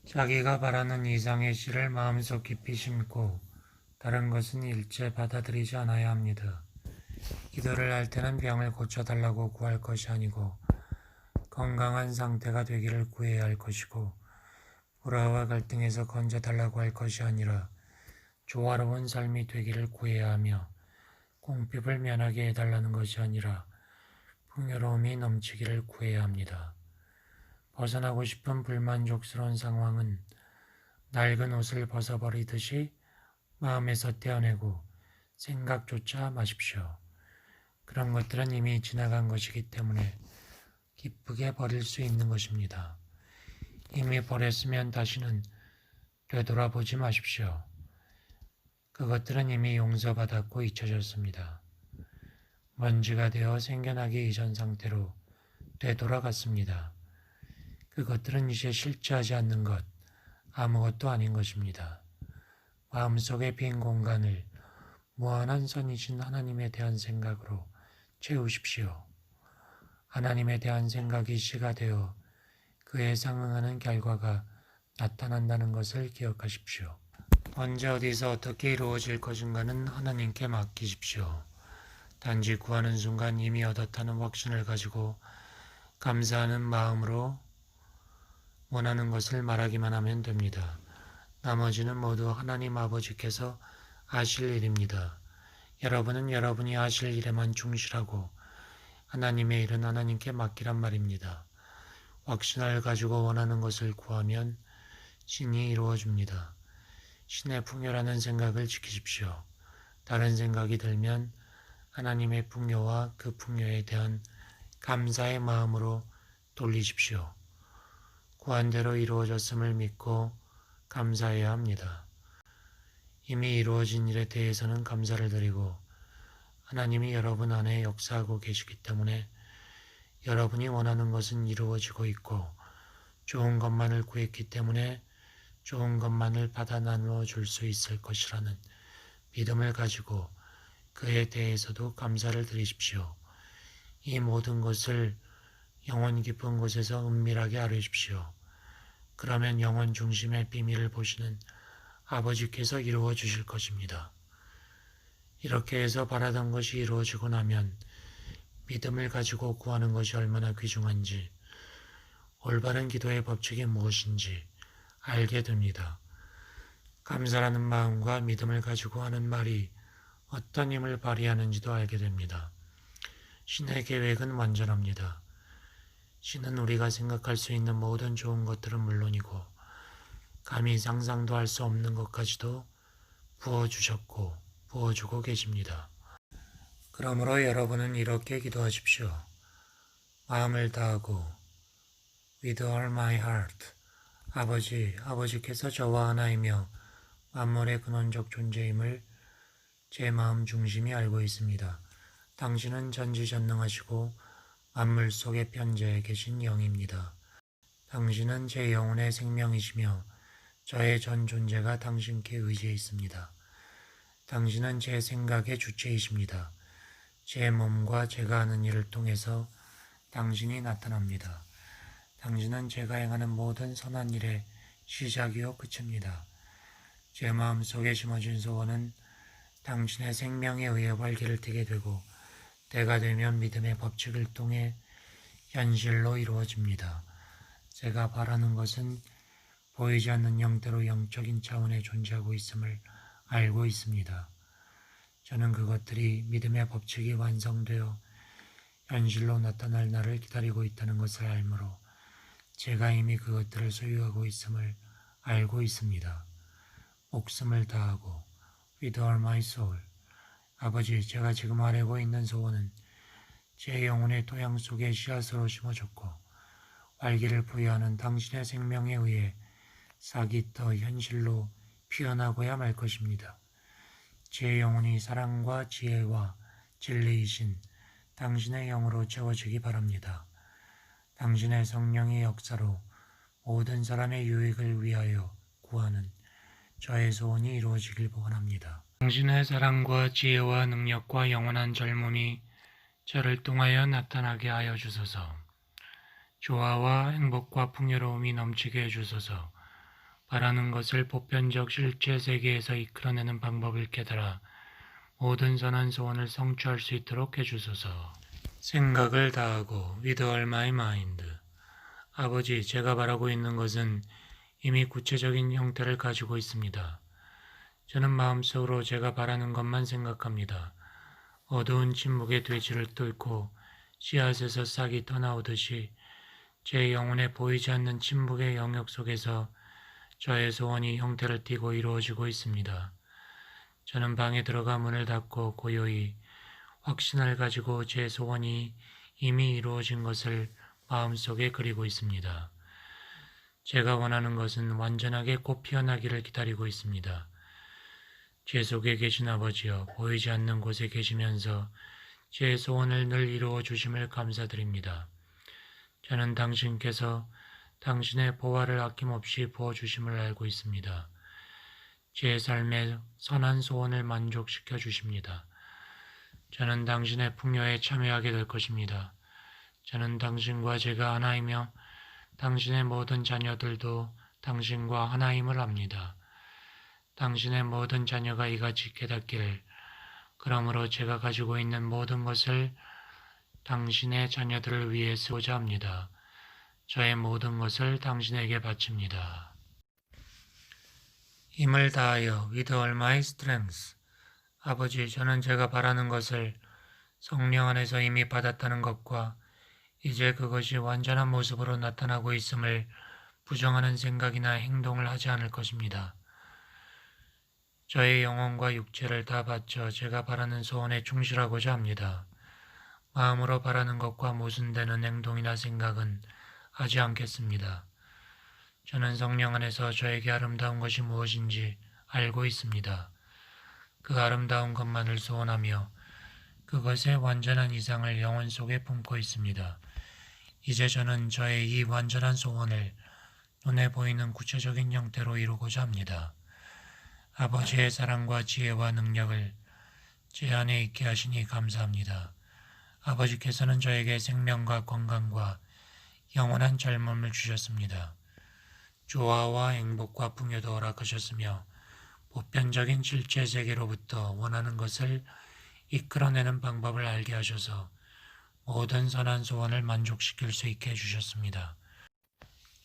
Speaker 1: 자기가 바라는 이상의 씨를 마음속 깊이 심고 다른 것은 일체 받아들이지 않아야 합니다. 기도를 할 때는 병을 고쳐달라고 구할 것이 아니고 건강한 상태가 되기를 구해야 할 것이고 불화와 갈등에서 건져달라고 할 것이 아니라 조화로운 삶이 되기를 구해야 하며 궁핍을 면하게 해달라는 것이 아니라 풍요로움이 넘치기를 구해야 합니다. 벗어나고 싶은 불만족스러운 상황은 낡은 옷을 벗어버리듯이 마음에서 떼어내고 생각조차 마십시오. 그런 것들은 이미 지나간 것이기 때문에 기쁘게 버릴 수 있는 것입니다. 이미 버렸으면 다시는 되돌아보지 마십시오. 그것들은 이미 용서받았고 잊혀졌습니다. 먼지가 되어 생겨나기 이전 상태로 되돌아갔습니다. 그것들은 이제 실체하지 않는 것, 아무것도 아닌 것입니다. 마음속의 빈 공간을 무한한 선이신 하나님에 대한 생각으로 채우십시오. 하나님에 대한 생각이 씨가 되어 그에 상응하는 결과가 나타난다는 것을 기억하십시오. 언제 어디서 어떻게 이루어질 것인가는 하나님께 맡기십시오. 단지 구하는 순간 이미 얻었다는 확신을 가지고 감사하는 마음으로 원하는 것을 말하기만 하면 됩니다. 나머지는 모두 하나님 아버지께서 하실 일입니다. 여러분은 여러분이 하실 일에만 충실하고 하나님의 일은 하나님께 맡기란 말입니다. 확신을 가지고 원하는 것을 구하면 신이 이루어줍니다. 신의 풍요라는 생각을 지키십시오. 다른 생각이 들면 하나님의 풍요와 그 풍요에 대한 감사의 마음으로 돌리십시오. 구한 대로 이루어졌음을 믿고 감사해야 합니다. 이미 이루어진 일에 대해서는 감사를 드리고 하나님이 여러분 안에 역사하고 계시기 때문에 여러분이 원하는 것은 이루어지고 있고 좋은 것만을 구했기 때문에 좋은 것만을 받아 나누어 줄 수 있을 것이라는 믿음을 가지고 그에 대해서도 감사를 드리십시오. 이 모든 것을 영혼 깊은 곳에서 은밀하게 아뢰십시오. 그러면 영혼 중심의 비밀을 보시는 아버지께서 이루어 주실 것입니다. 이렇게 해서 바라던 것이 이루어지고 나면 믿음을 가지고 구하는 것이 얼마나 귀중한지, 올바른 기도의 법칙이 무엇인지 알게 됩니다. 감사라는 마음과 믿음을 가지고 하는 말이 어떤 힘을 발휘하는지도 알게 됩니다. 신의 계획은 완전합니다. 신은 우리가 생각할 수 있는 모든 좋은 것들은 물론이고 감히 상상도 할 수 없는 것까지도 부어주셨고 부어주고 계십니다. 그러므로 여러분은 이렇게 기도하십시오. 마음을 다하고 With all my heart 아버지께서 저와 하나이며 만물의 근원적 존재임을 제 마음 중심이 알고 있습니다. 당신은 전지전능하시고 만물 속의 편재에 계신 영입니다. 당신은 제 영혼의 생명이시며 저의 전 존재가 당신께 의지해 있습니다. 당신은 제 생각의 주체이십니다. 제 몸과 제가 하는 일을 통해서 당신이 나타납니다. 당신은 제가 행하는 모든 선한 일의 시작이요 끝입니다. 제 마음속에 심어진 소원은 당신의 생명에 의해 활기를 띠게 되고 때가 되면 믿음의 법칙을 통해 현실로 이루어집니다. 제가 바라는 것은 보이지 않는 형태로 영적인 차원에 존재하고 있음을 알고 있습니다. 저는 그것들이 믿음의 법칙이 완성되어 현실로 나타날 날을 기다리고 있다는 것을 알므로 제가 이미 그것들을 소유하고 있음을 알고 있습니다. 목숨을 다하고 With all my soul 아버지, 제가 지금 아뢰고 있는 소원은 제 영혼의 토양 속에 씨앗으로 심어졌고 활기를 부여하는 당신의 생명에 의해 싹이 떠 현실로 피어나고야 말 것입니다. 제 영혼이 사랑과 지혜와 진리이신 당신의 영으로 채워지기 바랍니다. 당신의 성령의 역사로 모든 사람의 유익을 위하여 구하는 저의 소원이 이루어지길 원합니다. 당신의 사랑과 지혜와 능력과 영원한 젊음이 저를 통하여 나타나게 하여 주소서. 조화와 행복과 풍요로움이 넘치게 해주소서. 바라는 것을 보편적 실제 세계에서 이끌어내는 방법을 깨달아 모든 선한 소원을 성취할 수 있도록 해주소서. 생각을 다하고 with all my mind. 아버지, 제가 바라고 있는 것은 이미 구체적인 형태를 가지고 있습니다. 저는 마음속으로 제가 바라는 것만 생각합니다. 어두운 침묵의 돼지를 뚫고 씨앗에서 싹이 떠나오듯이 제 영혼에 보이지 않는 침묵의 영역 속에서 저의 소원이 형태를 띠고 이루어지고 있습니다. 저는 방에 들어가 문을 닫고 고요히 확신을 가지고 제 소원이 이미 이루어진 것을 마음속에 그리고 있습니다. 제가 원하는 것은 완전하게 꽃 피어나기를 기다리고 있습니다. 제 속에 계신 아버지여, 보이지 않는 곳에 계시면서 제 소원을 늘 이루어 주심을 감사드립니다. 저는 당신께서 당신의 보화를 아낌없이 부어주심을 알고 있습니다. 제 삶의 선한 소원을 만족시켜 주십니다. 저는 당신의 풍요에 참여하게 될 것입니다. 저는 당신과 제가 하나이며 당신의 모든 자녀들도 당신과 하나임을 압니다. 당신의 모든 자녀가 이같이 깨닫기를, 그러므로 제가 가지고 있는 모든 것을 당신의 자녀들을 위해 쓰고자 합니다. 저의 모든 것을 당신에게 바칩니다. 힘을 다하여 with all my strength. 아버지, 저는 제가 바라는 것을 성령 안에서 이미 받았다는 것과 이제 그것이 완전한 모습으로 나타나고 있음을 부정하는 생각이나 행동을 하지 않을 것입니다. 저의 영혼과 육체를 다 바쳐 제가 바라는 소원에 충실하고자 합니다. 마음으로 바라는 것과 모순되는 행동이나 생각은 하지 않겠습니다. 저는 성령 안에서 저에게 아름다운 것이 무엇인지 알고 있습니다. 그 아름다운 것만을 소원하며 그것의 완전한 이상을 영혼 속에 품고 있습니다. 이제 저는 저의 이 완전한 소원을 눈에 보이는 구체적인 형태로 이루고자 합니다. 아버지의 사랑과 지혜와 능력을 제 안에 있게 하시니 감사합니다. 아버지께서는 저에게 생명과 건강과 영원한 젊음을 주셨습니다. 조화와 행복과 풍요도 허락하셨으며 보편적인 실제 세계로부터 원하는 것을 이끌어내는 방법을 알게 하셔서 모든 선한 소원을 만족시킬 수 있게 해주셨습니다.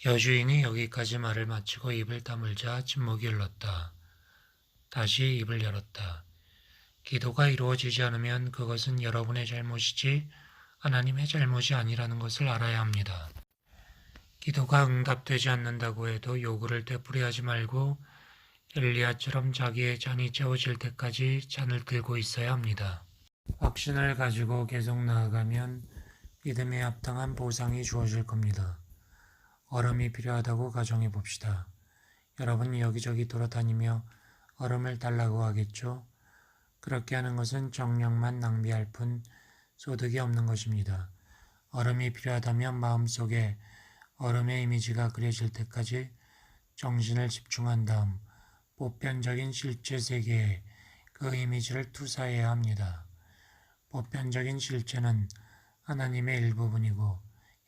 Speaker 1: 여주인이 여기까지 말을 마치고 입을 다물자 침묵이 흘렀다. 다시 입을 열었다. 기도가 이루어지지 않으면 그것은 여러분의 잘못이지 하나님의 잘못이 아니라는 것을 알아야 합니다. 기도가 응답되지 않는다고 해도 요구를 되풀이하지 말고 엘리야처럼 자기의 잔이 채워질 때까지 잔을 들고 있어야 합니다. 확신을 가지고 계속 나아가면 믿음에 합당한 보상이 주어질 겁니다. 얼음이 필요하다고 가정해 봅시다. 여러분이 여기저기 돌아다니며 얼음을 달라고 하겠죠? 그렇게 하는 것은 정력만 낭비할 뿐 소득이 없는 것입니다. 얼음이 필요하다면 마음속에 얼음의 이미지가 그려질 때까지 정신을 집중한 다음 보편적인 실제 세계에 그 이미지를 투사해야 합니다. 보편적인 실제는 하나님의 일부분이고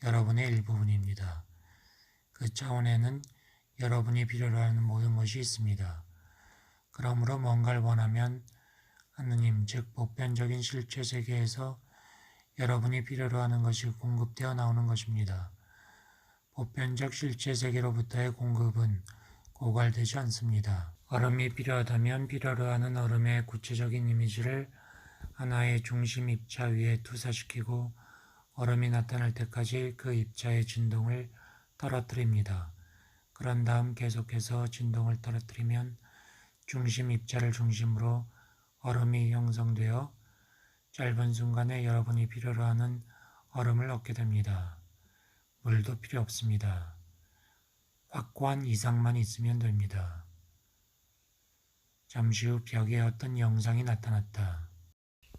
Speaker 1: 여러분의 일부분입니다. 그 차원에는 여러분이 필요로 하는 모든 것이 있습니다. 그러므로 뭔가를 원하면 하느님, 즉 보편적인 실제 세계에서 여러분이 필요로 하는 것이 공급되어 나오는 것입니다. 보편적 실제 세계로부터의 공급은 고갈되지 않습니다. 얼음이 필요하다면 필요로 하는 얼음의 구체적인 이미지를 하나의 중심 입자 위에 투사시키고 얼음이 나타날 때까지 그 입자의 진동을 떨어뜨립니다. 그런 다음 계속해서 진동을 떨어뜨리면 중심 입자를 중심으로 얼음이 형성되어 짧은 순간에 여러분이 필요로 하는 얼음을 얻게 됩니다. 물도 필요 없습니다. 확고한 이상만 있으면 됩니다. 잠시 후 벽에 어떤 영상이 나타났다.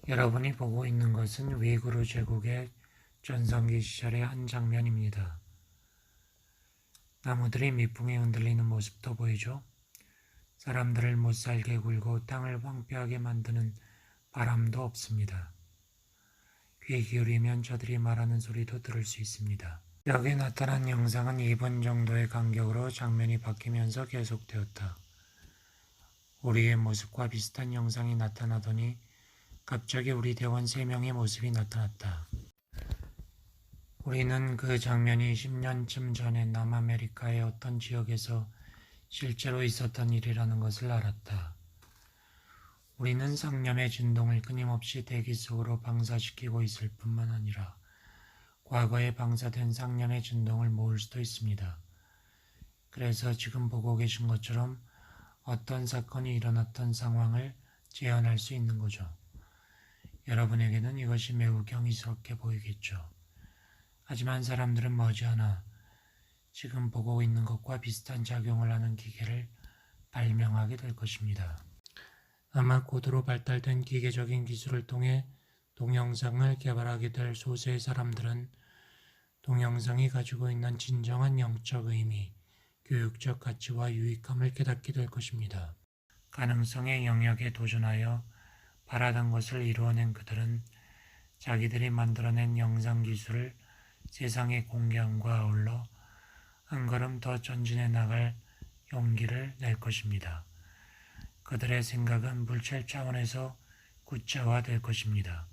Speaker 1: 여러분이 보고 있는 것은 위구르 제국의 전성기 시절의 한 장면입니다. 나무들이 미풍에 흔들리는 모습도 보이죠? 사람들을 못살게 굴고 땅을 황폐하게 만드는 바람도 없습니다. 귀 기울이면 저들이 말하는 소리도 들을 수 있습니다. 여기 나타난 영상은 2분 정도의 간격으로 장면이 바뀌면서 계속되었다. 우리의 모습과 비슷한 영상이 나타나더니 갑자기 우리 대원 3명의 모습이 나타났다. 우리는 그 장면이 10년쯤 전에 남아메리카의 어떤 지역에서 실제로 있었던 일이라는 것을 알았다. 우리는 상념의 진동을 끊임없이 대기 속으로 방사시키고 있을 뿐만 아니라 과거에 방사된 상념의 진동을 모을 수도 있습니다. 그래서 지금 보고 계신 것처럼 어떤 사건이 일어났던 상황을 재현할 수 있는 거죠. 여러분에게는 이것이 매우 경이스럽게 보이겠죠. 하지만 사람들은 머지않아 지금 보고 있는 것과 비슷한 작용을 하는 기계를 발명하게 될 것입니다. 아마 고도로 발달된 기계적인 기술을 통해 동영상을 개발하게 될 소수의 사람들은 동영상이 가지고 있는 진정한 영적 의미, 교육적 가치와 유익함을 깨닫게 될 것입니다. 가능성의 영역에 도전하여 바라던 것을 이루어낸 그들은 자기들이 만들어낸 영상 기술을 세상에 공개함과 아울러 한 걸음 더 전진해 나갈 용기를 낼 것입니다. 그들의 생각은 물질 차원에서 구체화될 것입니다.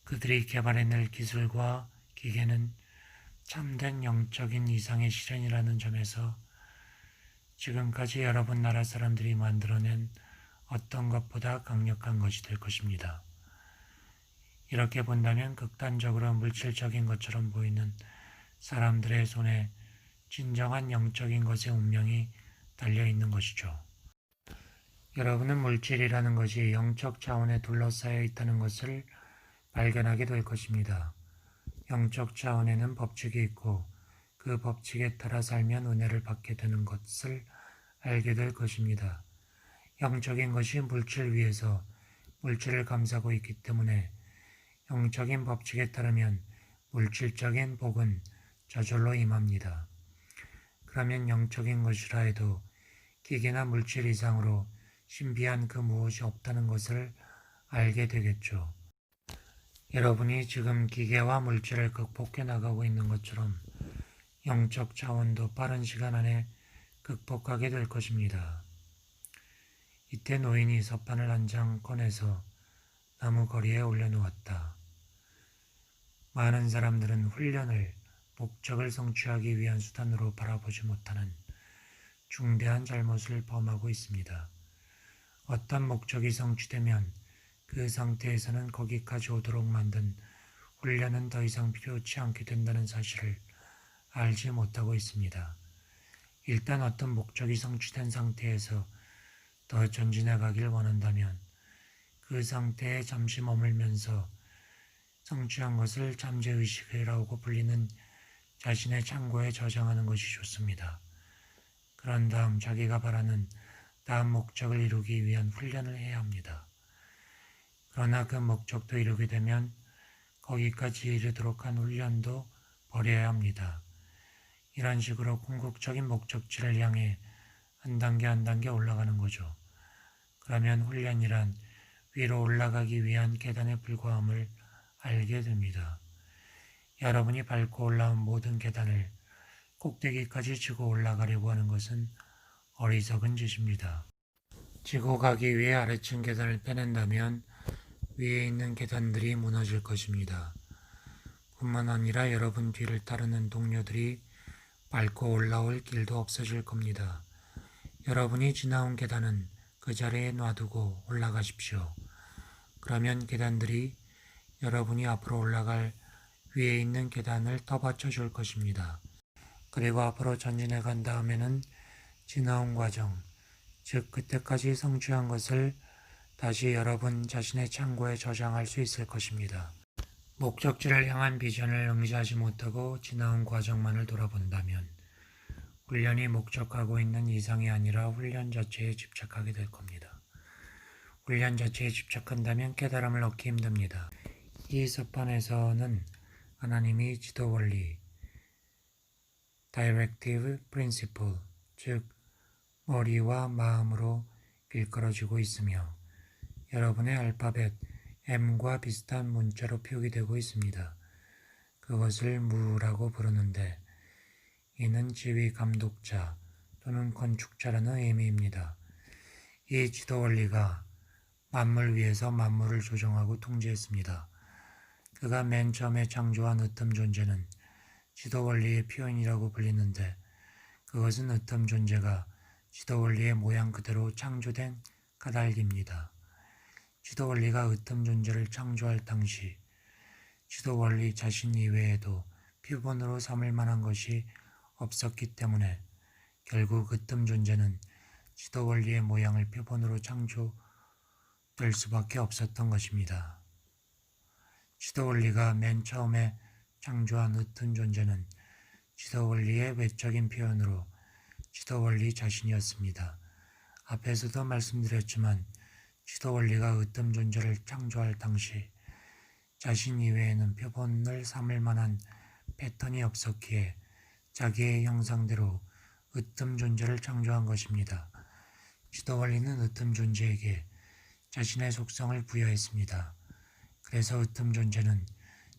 Speaker 1: 그들이 개발해낼 기술과 기계는 참된 영적인 이상의 실현이라는 점에서 지금까지 여러분 나라 사람들이 만들어낸 어떤 것보다 강력한 것이 될 것입니다. 이렇게 본다면 극단적으로 물질적인 것처럼 보이는 사람들의 손에 진정한 영적인 것의 운명이 달려있는 것이죠. 여러분은 물질이라는 것이 영적 차원에 둘러싸여 있다는 것을 발견하게 될 것입니다. 영적 차원에는 법칙이 있고 그 법칙에 따라 살면 은혜를 받게 되는 것을 알게 될 것입니다. 영적인 것이 물질 위에서 물질을 감싸고 있기 때문에 영적인 법칙에 따르면 물질적인 복은 저절로 임합니다. 그러면 영적인 것이라 해도 기계나 물질 이상으로 신비한 그 무엇이 없다는 것을 알게 되겠죠. 여러분이 지금 기계와 물질을 극복해 나가고 있는 것처럼 영적 차원도 빠른 시간 안에 극복하게 될 것입니다. 이때 노인이 섭판을 한 장 꺼내서 나무 거리에 올려놓았다. 많은 사람들은 훈련을 목적을 성취하기 위한 수단으로 바라보지 못하는 중대한 잘못을 범하고 있습니다. 어떤 목적이 성취되면 그 상태에서는 거기까지 오도록 만든 훈련은 더 이상 필요치 않게 된다는 사실을 알지 못하고 있습니다. 일단 어떤 목적이 성취된 상태에서 더 전진해 가길 원한다면 그 상태에 잠시 머물면서 성취한 것을 잠재의식이라고 불리는 자신의 창고에 저장하는 것이 좋습니다. 그런 다음 자기가 바라는 다음 목적을 이루기 위한 훈련을 해야 합니다. 그러나 그 목적도 이루게 되면 거기까지 이르도록 한 훈련도 버려야 합니다. 이런 식으로 궁극적인 목적지를 향해 한 단계 올라가는 거죠. 그러면 훈련이란 위로 올라가기 위한 계단에 불과함을 알게 됩니다. 여러분이 밟고 올라온 모든 계단을 꼭대기까지 지고 올라가려고 하는 것은 어리석은 짓입니다. 지고 가기 위해 아래층 계단을 빼낸다면 위에 있는 계단들이 무너질 것입니다. 뿐만 아니라 여러분 뒤를 따르는 동료들이 밟고 올라올 길도 없어질 겁니다. 여러분이 지나온 계단은 그 자리에 놔두고 올라가십시오. 그러면 계단들이 여러분이 앞으로 올라갈 위에 있는 계단을 터받쳐 줄 것입니다. 그리고 앞으로 전진해 간 다음에는 지나온 과정, 즉 그때까지 성취한 것을 다시 여러분 자신의 창고에 저장할 수 있을 것입니다. 목적지를 향한 비전을 응시하지 못하고 지나온 과정만을 돌아본다면 훈련이 목적하고 있는 이상이 아니라 훈련 자체에 집착하게 될 겁니다. 훈련 자체에 집착한다면 깨달음을 얻기 힘듭니다. 이 서판에서는 하나님이 지도 원리, Directive Principle, 즉 머리와 마음으로 일컬어지고 있으며 여러분의 알파벳 M과 비슷한 문자로 표기되고 있습니다. 그것을 무라고 부르는데 이는 지휘 감독자 또는 건축자라는 의미입니다. 이 지도 원리가 만물 위에서 만물을 조정하고 통제했습니다. 그가 맨 처음에 창조한 으뜸 존재는 지도 원리의 표현이라고 불리는데 그것은 으뜸 존재가 지도 원리의 모양 그대로 창조된 까닭입니다. 지도 원리가 으뜸 존재를 창조할 당시 지도 원리 자신 이외에도 표본으로 삼을 만한 것이 없었기 때문에 결국 으뜸 존재는 지도 원리의 모양을 표본으로 창조될 수밖에 없었던 것입니다. 지도 원리가 맨 처음에 창조한 으뜸 존재는 지도 원리의 외적인 표현으로 지도 원리 자신이었습니다. 앞에서도 말씀드렸지만 지도 원리가 으뜸 존재를 창조할 당시 자신 이외에는 표본을 삼을 만한 패턴이 없었기에 자기의 형상대로 으뜸 존재를 창조한 것입니다. 지도 원리는 으뜸 존재에게 자신의 속성을 부여했습니다. 그래서 으뜸 존재는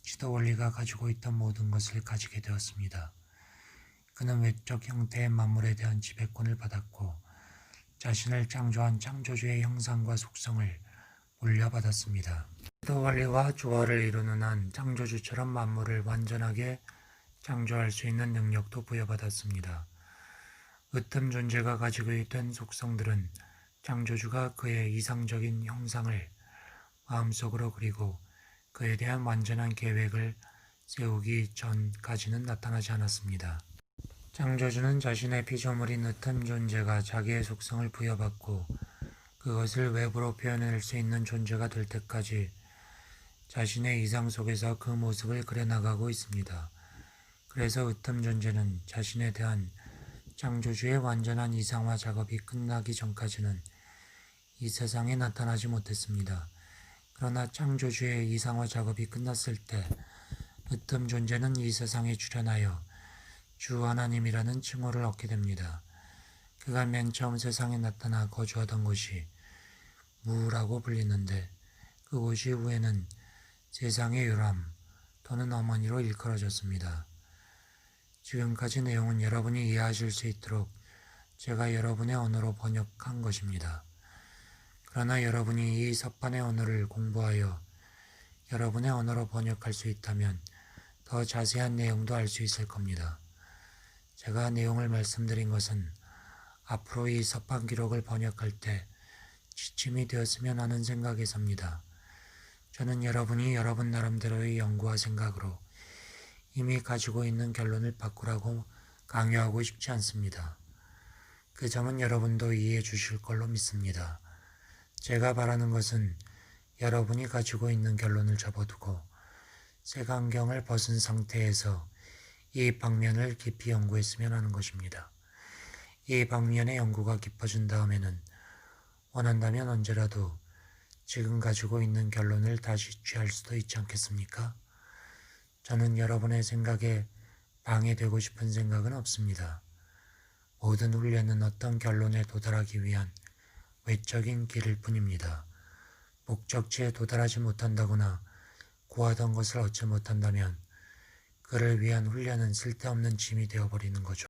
Speaker 1: 지도 원리가 가지고 있던 모든 것을 가지게 되었습니다. 그는 외적 형태의 만물에 대한 지배권을 받았고 자신을 창조한 창조주의 형상과 속성을 물려받았습니다. 지도 원리와 조화를 이루는 한 창조주처럼 만물을 완전하게 창조할 수 있는 능력도 부여받았습니다. 으뜸 존재가 가지고 있던 속성들은 창조주가 그의 이상적인 형상을 마음속으로 그리고 그에 대한 완전한 계획을 세우기 전까지는 나타나지 않았습니다. 창조주는 자신의 피조물인 으뜸 존재가 자기의 속성을 부여받고 그것을 외부로 표현할 수 있는 존재가 될 때까지 자신의 이상 속에서 그 모습을 그려나가고 있습니다. 그래서 으뜸 존재는 자신에 대한 창조주의 완전한 이상화 작업이 끝나기 전까지는 이 세상에 나타나지 못했습니다. 그러나 창조주의 이상화 작업이 끝났을 때 으뜸 존재는 이 세상에 출현하여 주 하나님이라는 칭호를 얻게 됩니다. 그가 맨 처음 세상에 나타나 거주하던 곳이 무라고 불리는데 그곳이 후에는 세상의 요람 또는 어머니로 일컬어졌습니다. 지금까지 내용은 여러분이 이해하실 수 있도록 제가 여러분의 언어로 번역한 것입니다. 그러나 여러분이 이 섭반의 언어를 공부하여 여러분의 언어로 번역할 수 있다면 더 자세한 내용도 알 수 있을 겁니다. 제가 내용을 말씀드린 것은 앞으로 이 섭반 기록을 번역할 때 지침이 되었으면 하는 생각에서입니다. 저는 여러분이 여러분 나름대로의 연구와 생각으로 이미 가지고 있는 결론을 바꾸라고 강요하고 싶지 않습니다. 그 점은 여러분도 이해해 주실 걸로 믿습니다. 제가 바라는 것은 여러분이 가지고 있는 결론을 접어두고 색안경을 벗은 상태에서 이 방면을 깊이 연구했으면 하는 것입니다. 이 방면의 연구가 깊어진 다음에는 원한다면 언제라도 지금 가지고 있는 결론을 다시 취할 수도 있지 않겠습니까? 저는 여러분의 생각에 방해되고 싶은 생각은 없습니다. 모든 훈련은 어떤 결론에 도달하기 위한 외적인 길일 뿐입니다. 목적지에 도달하지 못한다거나 구하던 것을 얻지 못한다면 그를 위한 훈련은 쓸데없는 짐이 되어버리는 거죠.